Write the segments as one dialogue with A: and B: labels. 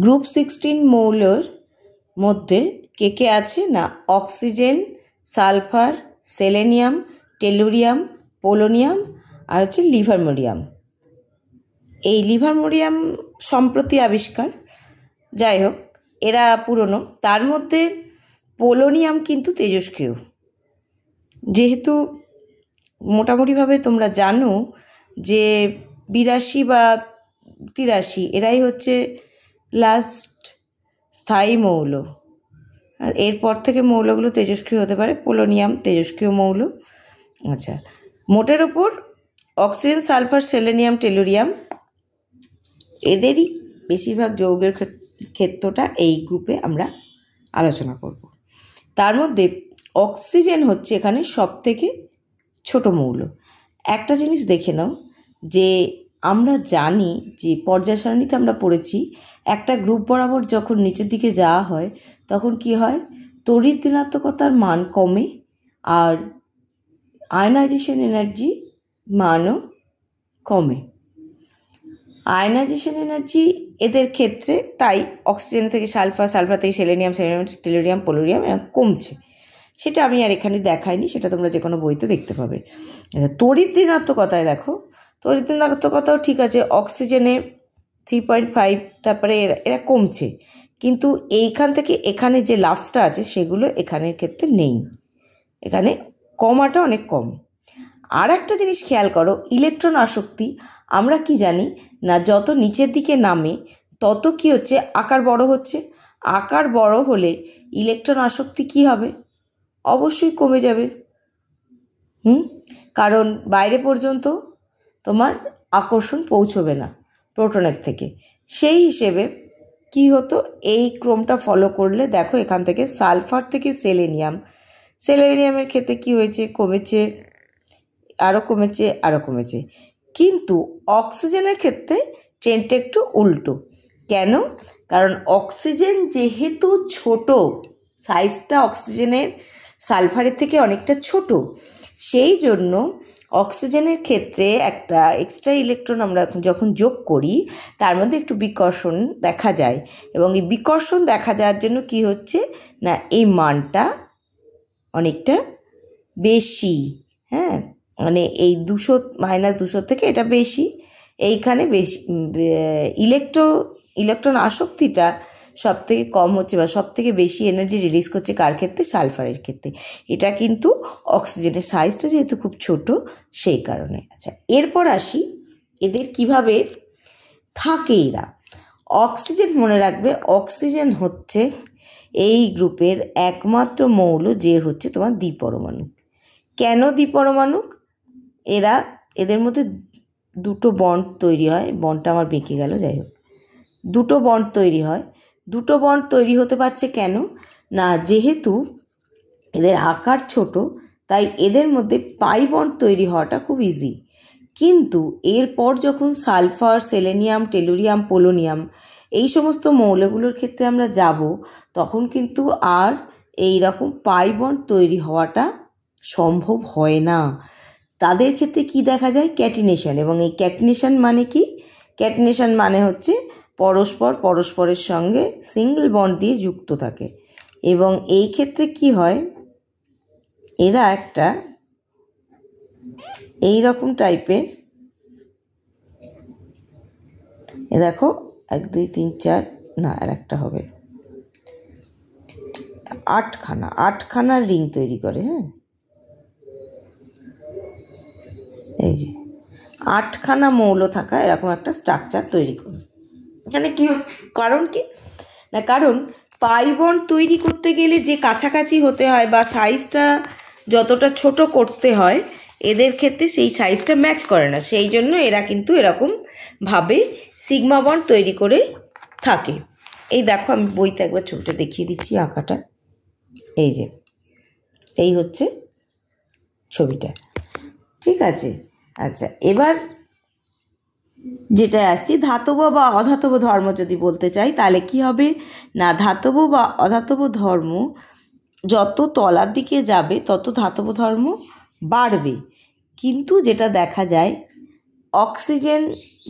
A: Group 16 মৌলের মধ্যে কে কে আছে না oxygen, sulphur, selenium, tellurium, polonium আর হচ্ছে লিভারমোরিয়াম। এই লিভারমোরিয়াম সম্প্রতি আবিষ্কার, যাই হোক এরা পুরনো। তার মধ্যে পোলোনিয়াম কিন্তু তেজস্ক্রিয়। যেহেতু মোটামুটিভাবে তোমরা জানো যে 82 বা 83 এরাই হচ্ছে লাস্ট স্থায়ী মৌল, আর এরপর থেকে মৌলগুলো তেজস্ক্রিয় হতে পারে। পোলোনিয়াম তেজস্ক্রিয় মৌল। আচ্ছা, মোটের ওপর অক্সিজেন, সালফার, সেলেনিয়াম, টেলুরিয়াম এদেরই বেশিরভাগ যৌগের ক্ষেত্রটা এই গ্রুপে আমরা আলোচনা করব। তার মধ্যে অক্সিজেন হচ্ছে এখানে সবথেকে ছোট মৌল। একটা জিনিস দেখে নাও যে আমরা জানি যে পর্যায় সারণীতে আমরা পড়েছি একটা গ্রুপ বরাবর যখন নিচের দিকে যাওয়া হয় তখন কি হয়, তড়িৎ ঋণাত্মকতার মান কমে আর আয়নাইজেশন এনার্জি মানও কমে। আয়নাইজেশন এনার্জি এদের ক্ষেত্রে তাই অক্সিজেন থেকে সালফার, সালফার থেকে সেলেনিয়াম, সেলেনিয়াম টেলুরিয়াম, পোলোরিয়াম এরা কমছে। সেটা আমি আর এখানে দেখাইনি, সেটা তোমরা যে কোনো বইতে দেখতে পাবে। তড়িৎ ঋণাত্মকতায় দেখো, তড়িৎ ঋণাত্মকতাও ঠিক আছে, অক্সিজেনে 3.5, তারপরে এরা কমছে, কিন্তু এইখান থেকে এখানে যে লাভটা আছে সেগুলো এখানের ক্ষেত্রে নেই, এখানে কমাটা অনেক কম। আর একটা জিনিস খেয়াল করো, ইলেকট্রন আসক্তি। আমরা কি জানি না যত নিচের দিকে নামে তত কি হচ্ছে, আকার বড় হচ্ছে। আকার বড় হলে ইলেকট্রন আসক্তি কি হবে, অবশ্যই কমে যাবে। কারণ বাইরে পর্যন্ত তোমার আকর্ষণ পৌঁছবে না প্রোটনের থেকে। সেই হিসেবে কি হতো, এই ক্রমটা ফলো করলে দেখো এখান থেকে সালফার থেকে সেলেনিয়াম, সেলেনিয়ামের ক্ষেত্রে কি হয়েছে, কমেছে, আরও কমেছে, আরও কমেছে। কিন্তু অক্সিজেনের ক্ষেত্রে ট্রেন্ডটা একটু উল্টো। কেন? কারণ অক্সিজেন যেহেতু ছোট, সাইজটা অক্সিজেনের সালফারের থেকে অনেকটা ছোট, সেই জন্য অক্সিজেনের ক্ষেত্রে একটা এক্সট্রা ইলেকট্রন আমরা যখন যোগ করি তার মধ্যে একটু বিকর্ষণ দেখা যায়, এবং এই বিকর্ষণ দেখা যাওয়ার জন্য কি হচ্ছে না এই মানটা অনেকটা বেশি। হ্যাঁ, মানে এই 200 -200 থেকে এটা বেশি, এইখানে বেশি ইলেকট্রন আসক্তিটা সব থেকে কম হচ্ছে বা সব থেকে বেশি এনার্জি রিলিজ করছে কার ক্ষেত্রে, সালফারের ক্ষেত্রে। এটা কিন্তু অক্সিজেনের সাইজটা যেহেতু খুব ছোট সেই কারণে। আচ্ছা, এরপর আসি এদের কিভাবে থাকে এরা। অক্সিজেন মনে রাখবে, অক্সিজেন হচ্ছে এই গ্রুপের একমাত্র মৌল যে হচ্ছে তোমার দ্বিপরমাণু। কেন দ্বিপরমাণু? এদের মধ্যে দুটো বন্ড তৈরি হয়, বন্ডটা আমার বেঁকে গেল, যাই হোক, দুটো বন্ড তৈরি হয়। দুটো বন্ড তৈরি হতে পারছে কেন না, যেহেতু এদের আকার ছোট তাই এদের মধ্যে পাই বন্ড তৈরি হওয়াটা খুব ইজি। কিন্তু এরপর যখন সালফার, সেলেনিয়াম, টেলুরিয়াম, পোলোনিয়াম এই সমস্ত মৌলগুলোর ক্ষেত্রে আমরা যাব তখন কিন্তু আর এই রকম পাই বন্ড তৈরি হওয়াটা সম্ভব হয় না। তাদের ক্ষেত্রে কি দেখা যায়, ক্যাটিনেশন। এবং এই ক্যাটিনেশন মানে কি, ক্যাটিনেশন মানে হচ্ছে পরস্পরের সঙ্গে সিঙ্গেল বন্ড দিয়ে যুক্ত থাকে। এবং এই ক্ষেত্রে কি হয়, এরা একটা এই রকম টাইপের, দেখো 1 2 3 4 না আর একটা হবে, 8খানা রিং তৈরি করে। হ্যাঁ, এই যে 8খানা মৌল থাকা এরকম একটা স্ট্রাকচার তৈরি করে। এখানে কি কারণ কি না, কারণ পাই বন্ড তৈরি করতে গেলে যে কাছাকাছি হতে হয় বা সাইজটা যতটা ছোট করতে হয় এদের ক্ষেত্রে সেই সাইজটা ম্যাচ করে না, সেই জন্য এরা কিন্তু এরকমভাবে সিগমা বন্ড তৈরি করে থাকে। এই দেখো আমি বইতে একবার ছবিটা দেখিয়ে দিচ্ছি, আঁকাটা এই যে এই হচ্ছে ছবিটা, ঠিক আছে। আচ্ছা, এবার যেটা আসছি ধাতব বা অধাতব ধর্ম যদি বলতে চাই তাহলে কি হবে না, ধাতব বা অধাতব ধর্ম যত তলার দিকে যাবে তত ধাতব ধর্ম বাড়বে। কিন্তু যেটা দেখা যায় অক্সিজেন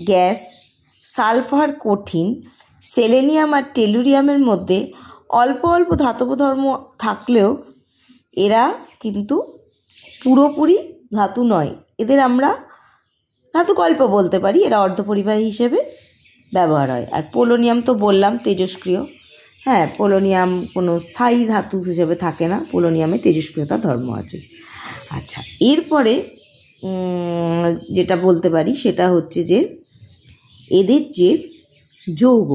A: গ্যাস সালফার কঠিন, সেলেনিয়াম আর টেলুরিয়ামের মধ্যে অল্প অল্প ধাতব ধর্ম থাকলেও এরা কিন্তু পুরোপুরি ধাতু নয়। এদের আমরা ধাতুকল্প বলতে পারি, এরা অর্ধপরিবাহী হিসেবে ব্যবহার হয়। আর পোলোনিয়াম তো বললাম তেজস্ক্রিয়। হ্যাঁ, পোলোনিয়াম কোনো স্থায়ী ধাতু হিসেবে থাকে না, পোলোনিয়ামে তেজস্ক্রিয়তা ধর্ম আছে। আচ্ছা, এরপরে যেটা বলতে পারি সেটা হচ্ছে যে এদের যে যৌগ,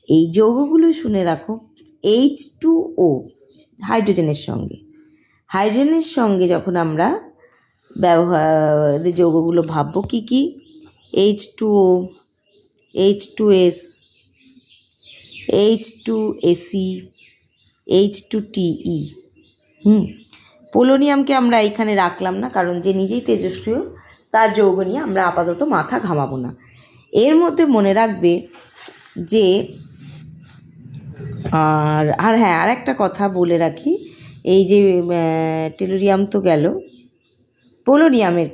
A: এই যৌগগুলো শুনে রাখো। H2O হাইড্রোজেনের সঙ্গে যখন আমরা এদের যৌগগুলো ভাববো কী কী? H2O, H2S, H2Ac, H2Te। পোলোনিয়ামকে আমরা এইখানে রাখলাম না, কারণ যে নিজেই তেজস্ক্রিয় তার যৌগ নিয়ে আমরা আপাতত মাথা ঘামাবো না। এর মধ্যে মনে রাখবে যে হ্যাঁ, আর একটা কথা বলে রাখি, এই যে টেলুরিয়াম তো গেল, পোলোনিয়ামের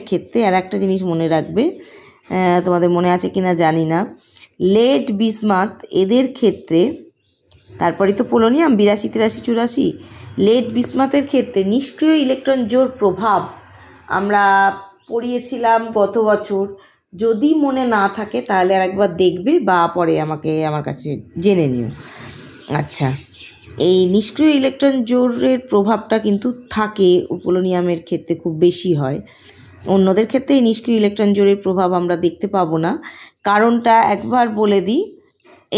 A: ক্ষেত্রে আর একটা জিনিস মনে রাখবে, তোমাদের মনে আছে কিনা জানি না, লেড, বিসমাথ এদের ক্ষেত্রে, তারপরে তো পোলোনিয়াম 82, 83, 84, লেড বিসমাথের ক্ষেত্রে নিষ্ক্রিয় ইলেকট্রন জোড় প্রভাব আমরা পড়িয়েছিলাম গত বছর। যদি মনে না থাকে তাহলে আর একবার দেখবে বা পরে আমার কাছে জেনে নিও। আচ্ছা, এই নিষ্ক্রিয় ইলেকট্রন জোড়ের প্রভাবটা কিন্তু থাকে পোলোনিয়ামের ক্ষেত্রে, খুব বেশি হয়। অন্যদের ক্ষেত্রে এই নিষ্ক্রিয় ইলেকট্রন জোড়ের প্রভাব আমরা দেখতে পাবো না। কারণটা একবার বলে দিই।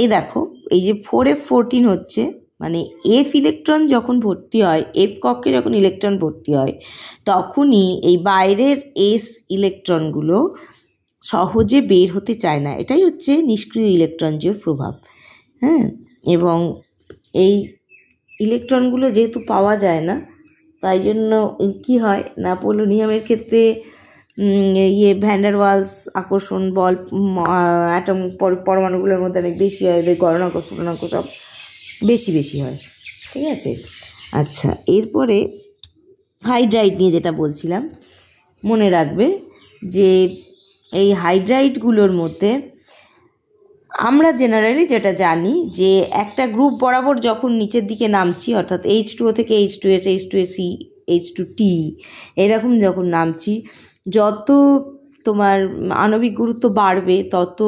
A: এই দেখো, এই যে 4f14 হচ্ছে, মানে এফ ইলেকট্রন যখন ভর্তি হয়, এফ কক্ষে যখন ইলেকট্রন ভর্তি হয়, তখনই এই বাইরের এস ইলেকট্রনগুলো সহজে বের হতে চায় না। এটাই হচ্ছে নিষ্ক্রিয় ইলেকট্রন জোড় প্রভাব। হ্যাঁ, এবং এই ইলেকট্রনগুলো যেহেতু পাওয়া যায় না, তাই জন্য কী হয় না, পোলোনিয়ামের ক্ষেত্রে ভ্যান ডার ওয়ালস আকর্ষণ বল অ্যাটম পরমাণুগুলোর মধ্যে অনেক বেশি হয়, এদের গলনাঙ্ক স্ফুটনাঙ্ক সব বেশি হয়। ঠিক আছে। আচ্ছা, এরপরে হাইড্রাইড নিয়ে যেটা বলছিলাম, মনে রাখবে যে এই হাইড্রাইডগুলোর মধ্যে আমরা জেনারেলি যেটা জানি যে একটা গ্রুপ বরাবর যখন নিচের দিকে নামছি, অর্থাৎ H2O থেকে H2S, H2Ac, H2T এরকম যখন নামছি, যত তোমার আণবিক গুরুত্ব বাড়বে তত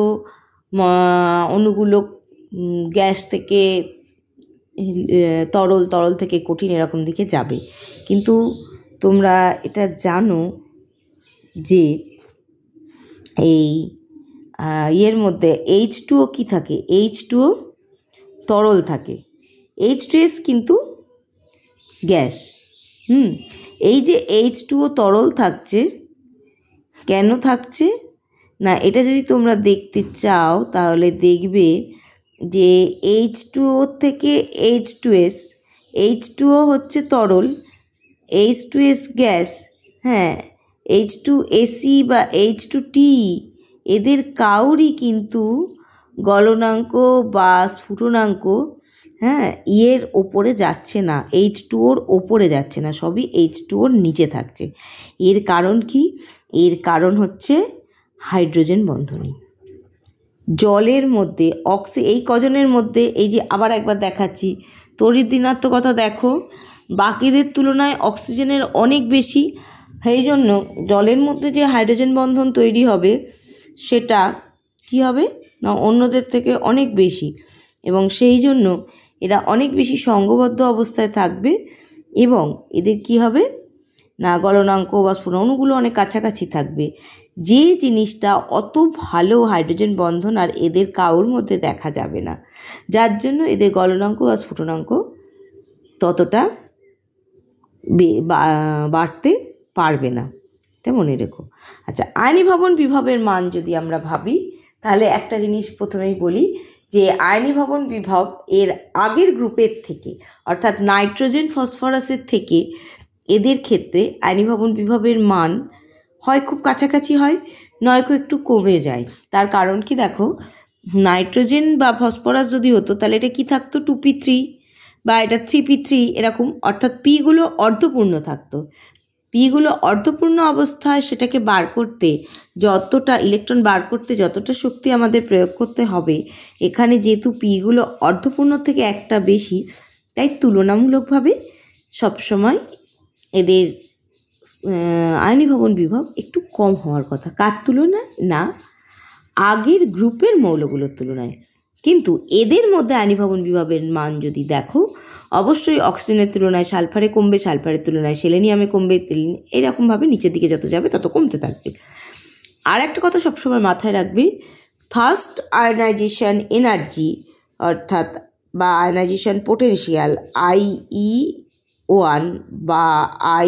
A: অণুগুলো গ্যাস থেকে তরল থেকে কঠিন এরকম দিকে যাবে। কিন্তু তোমরা এটা জানো যে এই এর মধ্যে H2O কি থাকে? H2O তরল থাকে, H2S কিন্তু গ্যাস। এই যে H2O তরল থাকছে, কেন থাকছে না, এটা যদি তোমরা দেখতে চাও তাহলে দেখবে যে H2O থেকে H2S, H2O হচ্ছে তরল, H2S গ্যাস। হ্যাঁ, H2Ac বা H2T এদের কাউরই কিন্তু গলনাঙ্ক বা স্ফুটনাঙ্ক এর ওপরে যাচ্ছে না, H2Oর ওপরে যাচ্ছে না, সবই H2Oর নিচে থাকছে। এর কারণ কি? এর কারণ হচ্ছে হাইড্রোজেন বন্ধনী। জলের মধ্যে এই কজনের মধ্যে, এই যে আবার একবার দেখাচ্ছি, তড়িৎ ঋণাত্মকতা দেখো বাকিদের তুলনায় অক্সিজেনের অনেক বেশি। সেই জন্য জলের মধ্যে যে হাইড্রোজেন বন্ধন তৈরি হবে সেটা কি হবে না, অন্যদের থেকে অনেক বেশি, এবং সেই জন্য এরা অনেক বেশি সঙ্ঘবদ্ধ অবস্থায় থাকবে এবং এদের কি হবে না, গলনাঙ্ক বা স্ফুটনাঙ্কগুলো অনেক কাছাকাছি থাকবে। যে জিনিসটা অত ভালো হাইড্রোজেন বন্ধন আর এদের কারোর মধ্যে দেখা যাবে না, যার জন্য এদের গলনাঙ্ক বা স্ফুটনাঙ্ক ততটা বাড়তে পারবে না, এটা মনে রেখো। আচ্ছা, আয়নীভবন বিভবের মান যদি আমরা ভাবি, তাহলে একটা জিনিস প্রথমেই বলি যে আয়নীভবন বিভব এর আগের গ্রুপের থেকে, অর্থাৎ নাইট্রোজেন ফসফরাসের থেকে এদের ক্ষেত্রে আয়নীভবন বিভবের মান হয় খুব কাছাকাছি হয়, নয়তো একটু কমে যায়। তার কারণ কি দেখো, নাইট্রোজেন বা ফসফরাস যদি হতো তাহলে এটা কি থাকতো, 2p3 বা এটা 3p3 এরকম, অর্থাৎ পিগুলো অর্ধপূর্ণ থাকতো। পিগুলো অর্ধপূর্ণ অবস্থায় সেটাকে বার করতে যতটা ইলেকট্রন বার করতে যতটা শক্তি আমাদের প্রয়োগ করতে হবে, এখানে যেহেতু পিগুলো অর্ধপূর্ণ থেকে একটা বেশি, তাই তুলনামূলকভাবে সবসময় এদের আয়নীভবন বিভব একটু কম হওয়ার কথা। কার তুলনায়? না, আগের গ্রুপের মৌলগুলোর তুলনায়। কিন্তু এদের মধ্যে আয়নীভবন বিভবের মান যদি দেখো, অবশ্যই অক্সিজেনের তুলনায় সালফারে কমবে, সালফারের তুলনায় সেলেনিয়ামে কমবে, এইরকমভাবে নিচের দিকে যত যাবে তত কমতে থাকবে। আর একটা কথা সবসময় মাথায় রাখবে, ফার্স্ট আয়নাইজেশন এনার্জি অর্থাৎ বা আয়নাইজেশন পোটেনশিয়াল IE1 বা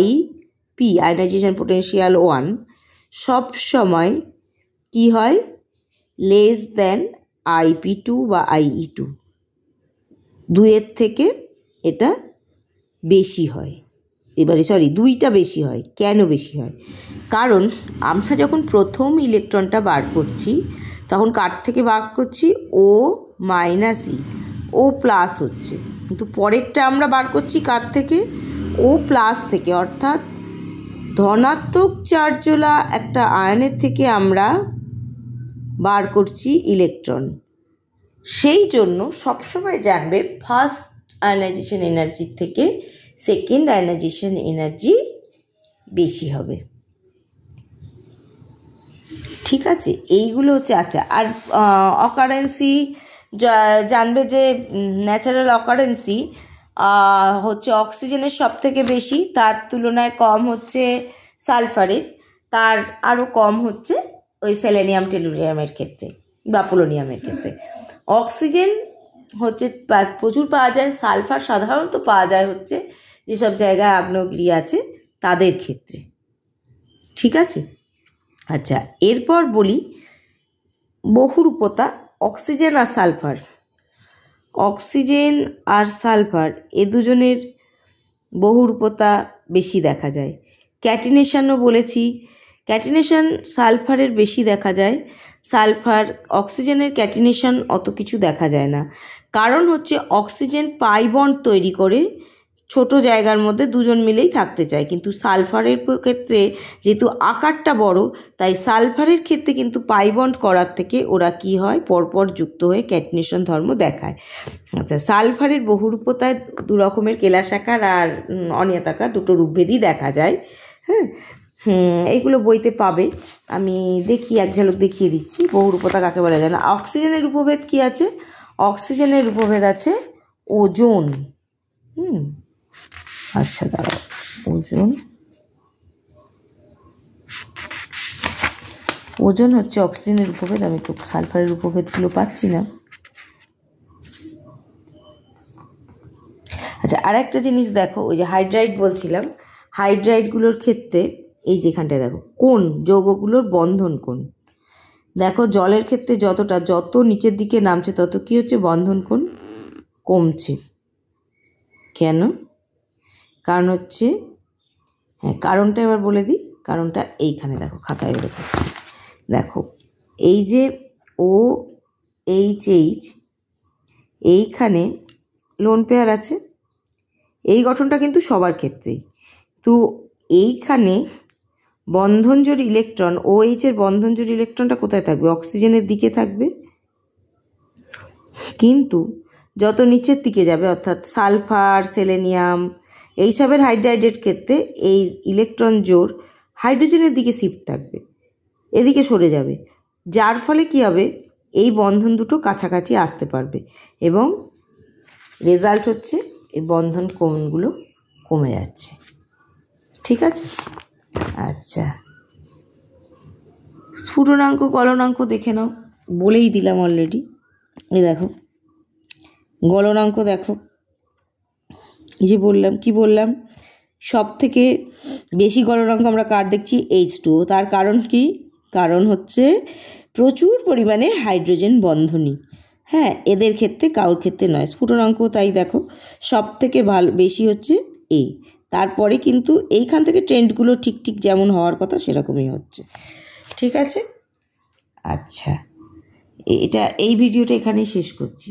A: IP আয়নাইজেশন পোটেনশিয়াল 1 সব সময় কি হয়? লেস দেন IP2 বা IE2, দুইয়ের থেকে এটা বেশি হয়। এবারে দুইটা বেশি হয়। কেন বেশি হয়? কারণ আমরা যখন প্রথম ইলেকট্রনটা বার করছি তখন কার থেকে বার করছি? O - E, O প্লাস হচ্ছে, কিন্তু পরেরটা আমরা বার করছি কার থেকে? O প্লাস থেকে, অর্থাৎ ধনাত্মক চার্জওয়ালা একটা আয়নের থেকে আমরা বার করছি ইলেকট্রন। সেই জন্য সবসময় জানবে ফার্স্ট আয়নাইজেশন এনার্জির থেকে সেকেন্ড আয়নাইজেশন এনার্জি বেশি হবে। ঠিক আছে, এইগুলো হচ্ছে। আচ্ছা, আর অকারেন্সি জানবে যে ন্যাচারাল অকারেন্সি হচ্ছে অক্সিজেনের সব থেকে বেশি, তার তুলনায় কম হচ্ছে সালফারের, তার আরও কম হচ্ছে ওই সেলেনিয়াম টেলুরিয়ামের ক্ষেত্রে বা পোলোনিয়ামের ক্ষেত্রে। অক্সিজেন হচ্ছে প্রচুর পাওয়া যায়, সালফার সাধারণত পাওয়া যায় হচ্ছে যেসব জায়গায় আগ্নেয়গিরি আছে তাদের ক্ষেত্রে। ঠিক আছে। আচ্ছা, এরপর বলি বহুরূপতা অক্সিজেন আর সালফার। অক্সিজেন আর সালফার এ দুজনের বহুরূপতা বেশি দেখা যায়। ক্যাটিনেশনও বলেছি, ক্যাটিনেশন সালফারের বেশি দেখা যায়, সালফার অক্সিজেনের ক্যাটিনেশন অত কিছু দেখা যায় না। কারণ হচ্ছে অক্সিজেন পাই বন্ড তৈরি করে ছোট জায়গার মধ্যে দুজন মিলেই থাকতে চায়, কিন্তু সালফারের ক্ষেত্রে যেহেতু আকারটা বড়, তাই সালফারের ক্ষেত্রে কিন্তু পাই বন্ড করার থেকে ওরা কি হয়, পরপর যুক্ত হয়ে ক্যাটিনেশন ধর্ম দেখায়। আচ্ছা, সালফারের বহুরূপতায় দু রকমের, কেলাসাকার আর অনিয়তাকার, দুটো রূপভেদই দেখা যায়। হ্যাঁ, এইগুলো বইতে পাবে, আমি দেখি এক ঝলক দেখিয়ে দিচ্ছি বহুরূপতা কাকে বলা যায় না। অক্সিজেনের উপভেদ কি আছে? অক্সিজেনের উপভেদ আছে ওজোন। আচ্ছা দাঁড়াও, ওজোন হচ্ছে অক্সিজেনের উপভেদ। আমি তো সালফারের উপভেদগুলো পাচ্ছি না। আচ্ছা, আর একটা জিনিস দেখো, ওই যে হাইড্রাইড বলছিলাম, হাইড্রাইডগুলোর ক্ষেত্রে এই যেখানটায় দেখো কোন যৌগগুলোর বন্ধন কোণ। দেখো জলের ক্ষেত্রে যত নিচের দিকে নামছে তত কি হচ্ছে? বন্ধন কোণ কমছে। কেন? কারণ হচ্ছে, কারণটা এবার বলে দিই। কারণটা এইখানে দেখো, খাতায় দেখাচ্ছি। দেখো এই যে OHH, এইখানে লোন পেয়ার আছে, এই গঠনটা কিন্তু সবার ক্ষেত্রেই। তো এইখানে বন্ধনজোড় ইলেকট্রন, OH এর বন্ধনজোড় ইলেকট্রনটা কোথায় থাকবে? অক্সিজেনের দিকে থাকবে। কিন্তু যত নিচের দিকে যাবে, অর্থাৎ সালফার, সেলেনিয়াম এইসবের হাইড্রাইডের ক্ষেত্রে এই ইলেকট্রন জোড় হাইড্রোজেনের দিকে শিফট থাকবে, এদিকে সরে যাবে, যার ফলে কি হবে? এই বন্ধন দুটো কাছাকাছি আসতে পারবে এবং রেজাল্ট হচ্ছে এই বন্ধন কোণগুলো কমে যাচ্ছে। ঠিক আছে। আচ্ছা, স্ফুটনাঙ্ক গলনাঙ্ক দেখে নাও, বলেই দিলাম অলরেডি। এই দেখো গলনাঙ্ক, দেখো এই যে বললাম, কি বললাম, সব থেকে বেশি গলনাঙ্ক আমরা কার দেখছি? H2O। তার কারণ কি? কারণ হচ্ছে প্রচুর পরিমাণে হাইড্রোজেন বন্ধনী। হ্যাঁ, এদের ক্ষেত্রে, কারোর ক্ষেত্রে নয়। স্ফুটনাঙ্ক তাই দেখো সব থেকে বেশি হচ্ছে A। তারপরে কিন্তু এইখান থেকে ট্রেন্ডগুলো ঠিক যেমন হওয়ার কথা সেরকমই হচ্ছে। ঠিক আছে। আচ্ছা, এই ভিডিওটা এখানেই শেষ করছি।